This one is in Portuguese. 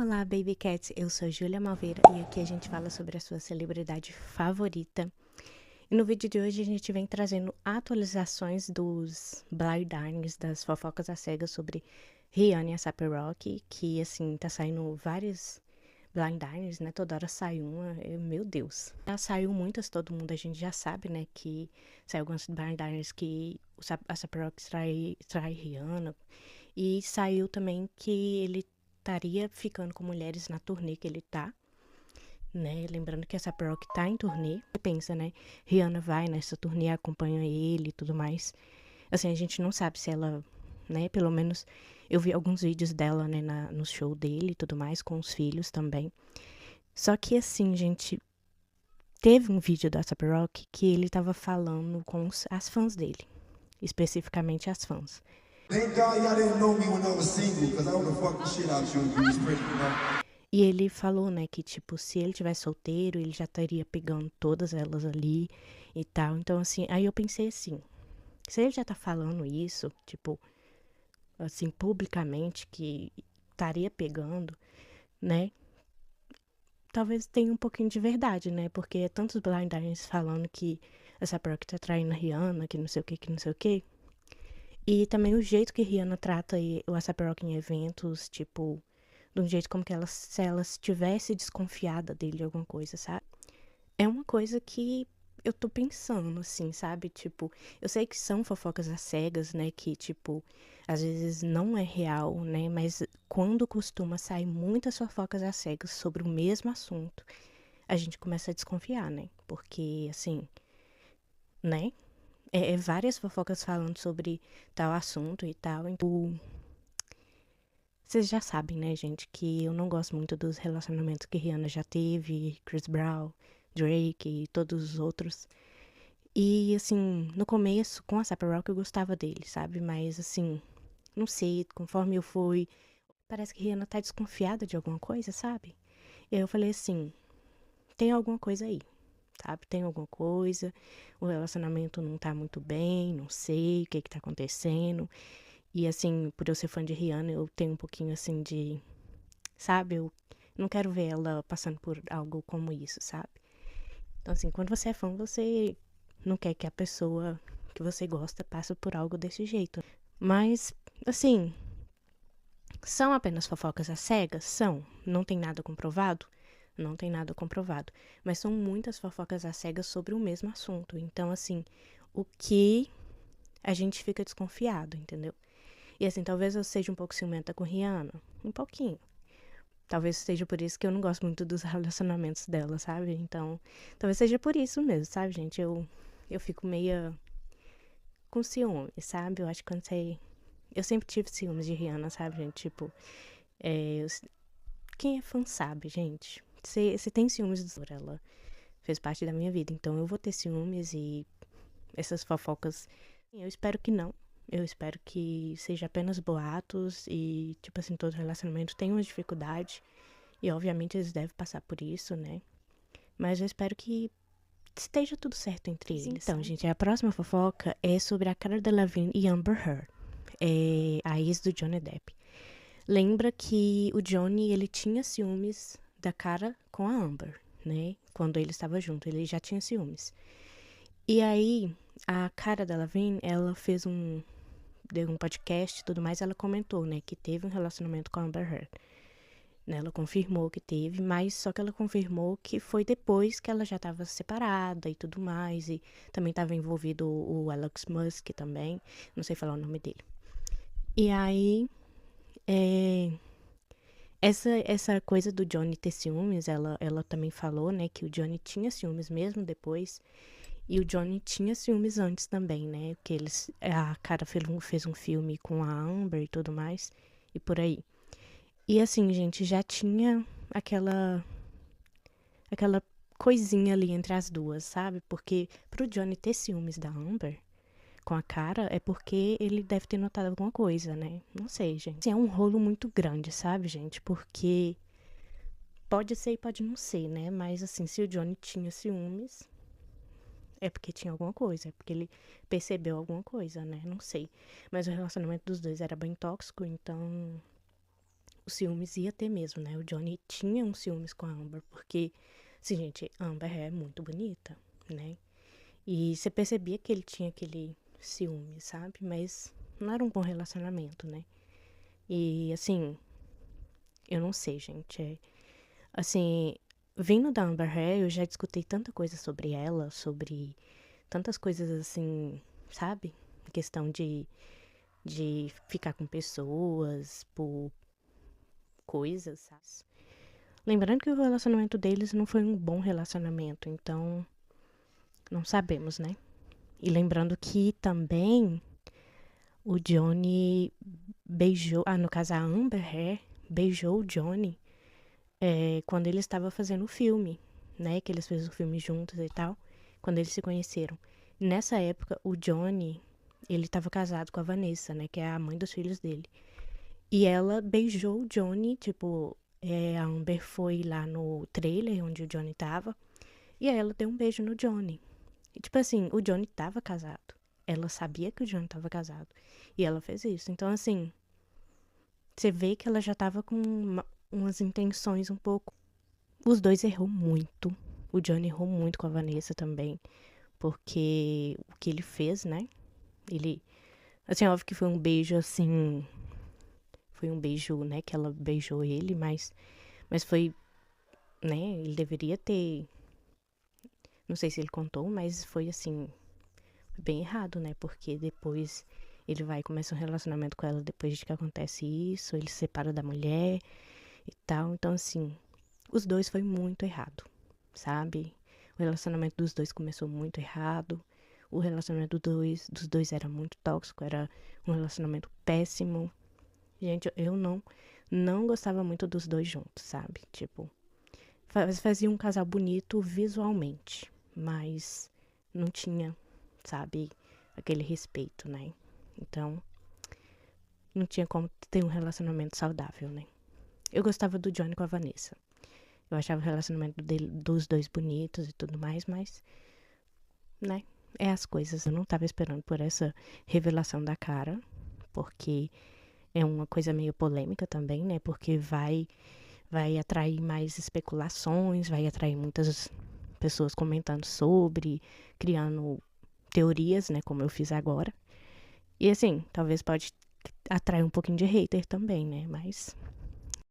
Olá, Baby Cats! Eu sou Júlia Malveira e aqui a gente fala sobre a sua celebridade favorita. E no vídeo de hoje a gente vem trazendo atualizações dos Blind Items, das fofocas às cegas sobre Rihanna e A$AP Rocky, que assim, tá saindo várias Blind Items, né? Toda hora sai uma, meu Deus. Já saiu muitas, todo mundo a gente já sabe, né? Que saiu algumas Blind Items que A$AP Rocky trai Rihanna. E saiu também que ele estaria ficando com mulheres na turnê que ele tá, né? Lembrando que A$AP Rocky tá em turnê. Você pensa, né? Rihanna vai nessa turnê, acompanha ele e tudo mais. Assim, a gente não sabe se ela, né? Pelo menos eu vi alguns vídeos dela, né? No show dele e tudo mais, com os filhos também. Só que assim, gente, teve um vídeo da A$AP Rocky que ele tava falando com as fãs dele. Especificamente as fãs. Thank God y'all didn't know me when I was single, because I would have fucked the shit out you if you was pregnant, you know? E ele falou, né, que, tipo, se ele tivesse solteiro, ele já estaria pegando todas elas ali e tal. Então, assim, aí eu pensei assim, se ele já tá falando isso, tipo, assim, publicamente, que estaria pegando, né, talvez tenha um pouquinho de verdade, né, porque é tantos blind items falando que essa Rocky tá traindo a Rihanna, que não sei o que, que não sei o que. E também o jeito que Rihanna trata o A$AP Rocky em eventos, tipo, de um jeito como que ela, se ela estivesse desconfiada dele de alguma coisa, sabe? É uma coisa que eu tô pensando, assim, sabe? Tipo, eu sei que são fofocas às cegas, né? Que, tipo, às vezes não é real, né? Mas quando costuma sair muitas fofocas às cegas sobre o mesmo assunto, a gente começa a desconfiar, né? Porque, assim, né? Várias fofocas falando sobre tal assunto e tal. Então, vocês já sabem, né, gente, que eu não gosto muito dos relacionamentos que Rihanna já teve, Chris Brown, Drake e todos os outros. E, assim, no começo, com a A$AP Rocky, eu gostava dele, sabe? Mas, assim, não sei, conforme eu fui, parece que Rihanna tá desconfiada de alguma coisa, sabe? E aí eu falei assim, tem alguma coisa aí, sabe? Tem alguma coisa, o relacionamento não tá muito bem, não sei o que que tá acontecendo. E, assim, por eu ser fã de Rihanna, eu tenho um pouquinho, assim, de, sabe? Eu não quero ver ela passando por algo como isso, sabe? Então, assim, quando você é fã, você não quer que a pessoa que você gosta passe por algo desse jeito. Mas, assim, são apenas fofocas às cegas? São. Não tem nada comprovado? Não tem nada comprovado. Mas são muitas fofocas às cegas sobre o mesmo assunto. Então, assim, o que a gente fica desconfiado, entendeu? E, assim, talvez eu seja um pouco ciumenta com Rihanna. Um pouquinho. Talvez seja por isso que eu não gosto muito dos relacionamentos dela, sabe? Então, talvez seja por isso mesmo, sabe, gente? Eu fico meia com ciúme, sabe? Eu acho que quando você. Eu sempre tive ciúmes de Rihanna, sabe, gente? Tipo, quem é fã sabe, gente. Você tem ciúmes por ela. Fez parte da minha vida. Então eu vou ter ciúmes e essas fofocas. Eu espero que não. Eu espero que seja apenas boatos e, tipo assim, todo relacionamento tem uma dificuldade. E obviamente eles devem passar por isso, né? Mas eu espero que esteja tudo certo entre eles. Então, gente, a próxima fofoca é sobre a Cara Delevingne e Amber Heard, a ex do Johnny Depp. Lembra que o Johnny, ele tinha ciúmes da Cara com a Amber, né? Quando ele estava junto, ele já tinha ciúmes. E aí, a Cara Delevingne, ela deu um podcast e tudo mais, ela comentou, né, que teve um relacionamento com a Amber Heard. Né, ela confirmou que teve, mas só que ela confirmou que foi depois que ela já estava separada e tudo mais. E também estava envolvido o Alex Musk também. Não sei falar o nome dele. E aí, essa coisa do Johnny ter ciúmes, ela também falou, né, que o Johnny tinha ciúmes mesmo depois. E o Johnny tinha ciúmes antes também, né? Porque a cara fez um filme com a Amber e tudo mais. E por aí. E assim, gente, já tinha aquela coisinha ali entre as duas, sabe? Porque pro Johnny ter ciúmes da Amber com a cara é porque ele deve ter notado alguma coisa, né? Não sei, gente. Assim, é um rolo muito grande, sabe, gente? Porque pode ser e pode não ser, né? Mas assim, se o Johnny tinha ciúmes, é porque tinha alguma coisa, é porque ele percebeu alguma coisa, né? Não sei. Mas o relacionamento dos dois era bem tóxico, então os ciúmes ia ter mesmo, né? O Johnny tinha uns ciúmes com a Amber, porque, assim, gente, a Amber é muito bonita, né? E você percebia que ele tinha aquele ciúme, sabe? Mas não era um bom relacionamento, né? E, assim, eu não sei, gente. Assim, vindo da Amber Heard, eu já escutei tanta coisa sobre ela, sobre tantas coisas assim, sabe? Questão de ficar com pessoas por coisas, sabe? Lembrando que o relacionamento deles não foi um bom relacionamento, então não sabemos, né? E lembrando que também o Johnny beijou, no caso a Amber Heard beijou o Johnny quando ele estava fazendo o filme, né? Que eles fizeram o filme juntos e tal, quando eles se conheceram. Nessa época, o Johnny, ele estava casado com a Vanessa, né? Que é a mãe dos filhos dele. E ela beijou o Johnny, tipo, a Amber foi lá no trailer onde o Johnny tava, e aí ela deu um beijo no Johnny. E, tipo assim, o Johnny tava casado. Ela sabia que o Johnny tava casado. E ela fez isso. Então, assim, você vê que ela já tava com umas intenções um pouco. Os dois errou muito. O Johnny errou muito com a Vanessa também. Porque o que ele fez, né? Ele. Assim, óbvio que foi um beijo assim. Foi um beijo, né? Que ela beijou ele, mas foi. Né? Ele deveria ter. Não sei se ele contou, mas foi assim. Bem errado, né? Porque depois ele vai e começa um relacionamento com ela depois de que acontece isso. Ele se separa da mulher e tal. Então, assim. Os dois foi muito errado, sabe? O relacionamento dos dois começou muito errado. O relacionamento dos dois era muito tóxico, era um relacionamento péssimo. Gente, eu não gostava muito dos dois juntos, sabe? Tipo, fazia um casal bonito visualmente, mas não tinha, sabe, aquele respeito, né? Então, não tinha como ter um relacionamento saudável, né? Eu gostava do Johnny com a Vanessa. Eu achava o relacionamento dos dois bonitos e tudo mais, mas, né? É as coisas. Eu não tava esperando por essa revelação da cara, porque é uma coisa meio polêmica também, né? Porque vai atrair mais especulações, vai atrair muitas pessoas comentando sobre, criando teorias, né? Como eu fiz agora. E assim, talvez pode atrair um pouquinho de hater também, né? Mas